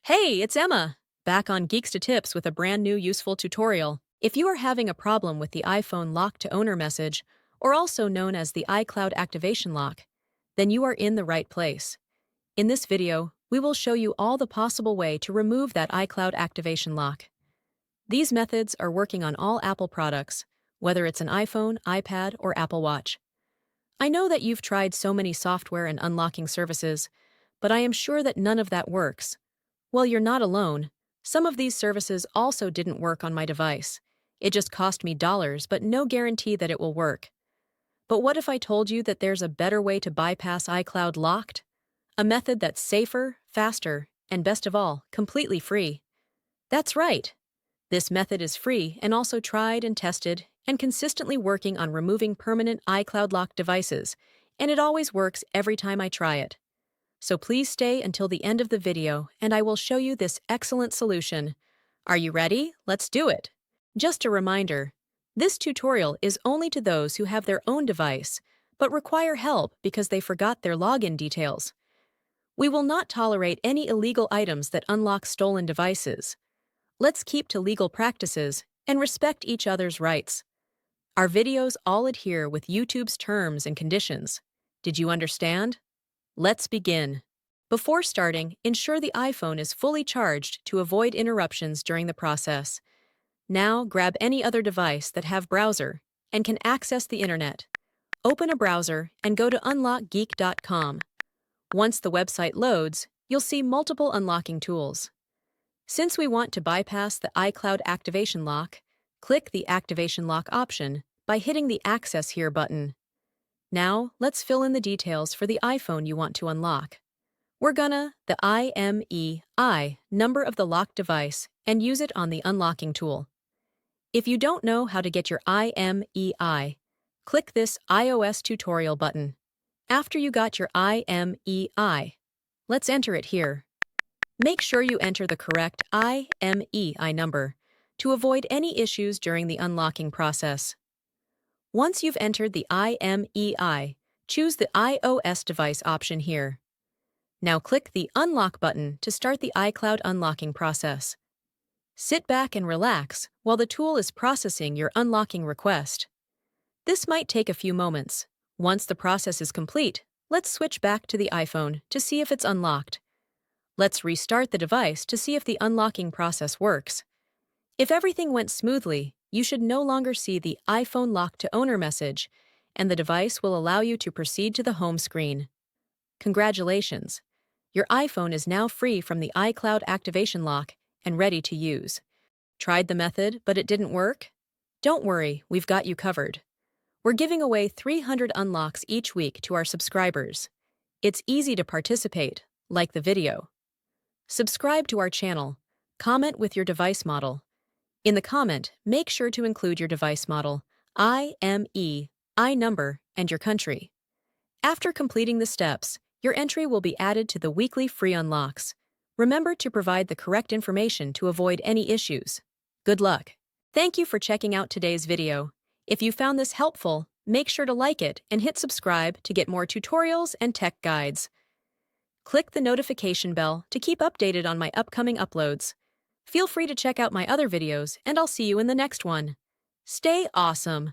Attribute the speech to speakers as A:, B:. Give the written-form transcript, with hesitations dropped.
A: Hey, it's Emma, back on Geeks to Tips with a brand new useful tutorial. If you are having a problem with the iPhone lock to owner message, or also known as the iCloud activation lock, then you are in the right place. In this video, we will show you all the possible way to remove that iCloud activation lock. These methods are working on all Apple products, whether it's an iPhone, iPad, or Apple Watch. I know that you've tried so many software and unlocking services, but I am sure that none of that works. Well, you're not alone. Some of these services also didn't work on my device. It just cost me dollars, but no guarantee that it will work. But what if I told you that there's a better way to bypass iCloud locked? A method that's safer, faster, and best of all, completely free. That's right. This method is free and also tried and tested and consistently working on removing permanent iCloud locked devices, and it always works every time I try it. So please stay until the end of the video and I will show you this excellent solution. Are you ready? Let's do it! Just a reminder, this tutorial is only to those who have their own device, but require help because they forgot their login details. We will not tolerate any illegal items that unlock stolen devices. Let's keep to legal practices and respect each other's rights. Our videos all adhere with YouTube's terms and conditions. Did you understand? Let's begin. Before starting, ensure the iPhone is fully charged to avoid interruptions during the process. Now, grab any other device that have browser and can access the internet. Open a browser and go to unlockgeek.com. Once the website loads, you'll see multiple unlocking tools. Since we want to bypass the iCloud activation lock, click the Activation Lock option by hitting the Access Here button. Now, let's fill in the details for the iPhone you want to unlock. We're gonna the IMEI number of the locked device and use it on the unlocking tool. If you don't know how to get your IMEI, click this iOS tutorial button. After you got your IMEI, let's enter it here. Make sure you enter the correct IMEI number to avoid any issues during the unlocking process. Once you've entered the IMEI, choose the iOS device option here. Now click the Unlock button to start the iCloud unlocking process. Sit back and relax while the tool is processing your unlocking request. This might take a few moments. Once the process is complete, let's switch back to the iPhone to see if it's unlocked. Let's restart the device to see if the unlocking process works. If everything went smoothly, you should no longer see the iPhone lock to owner message, and the device will allow you to proceed to the home screen. Congratulations! Your iPhone is now free from the iCloud activation lock and ready to use. Tried the method, but it didn't work? Don't worry, we've got you covered. We're giving away 300 unlocks each week to our subscribers. It's easy to participate, like the video. Subscribe to our channel. Comment with your device model. In the comment, make sure to include your device model, IMEI number, and your country. After completing the steps, your entry will be added to the weekly free unlocks. Remember to provide the correct information to avoid any issues. Good luck! Thank you for checking out today's video. If you found this helpful, make sure to like it and hit subscribe to get more tutorials and tech guides. Click the notification bell to keep updated on my upcoming uploads. Feel free to check out my other videos, and I'll see you in the next one. Stay awesome!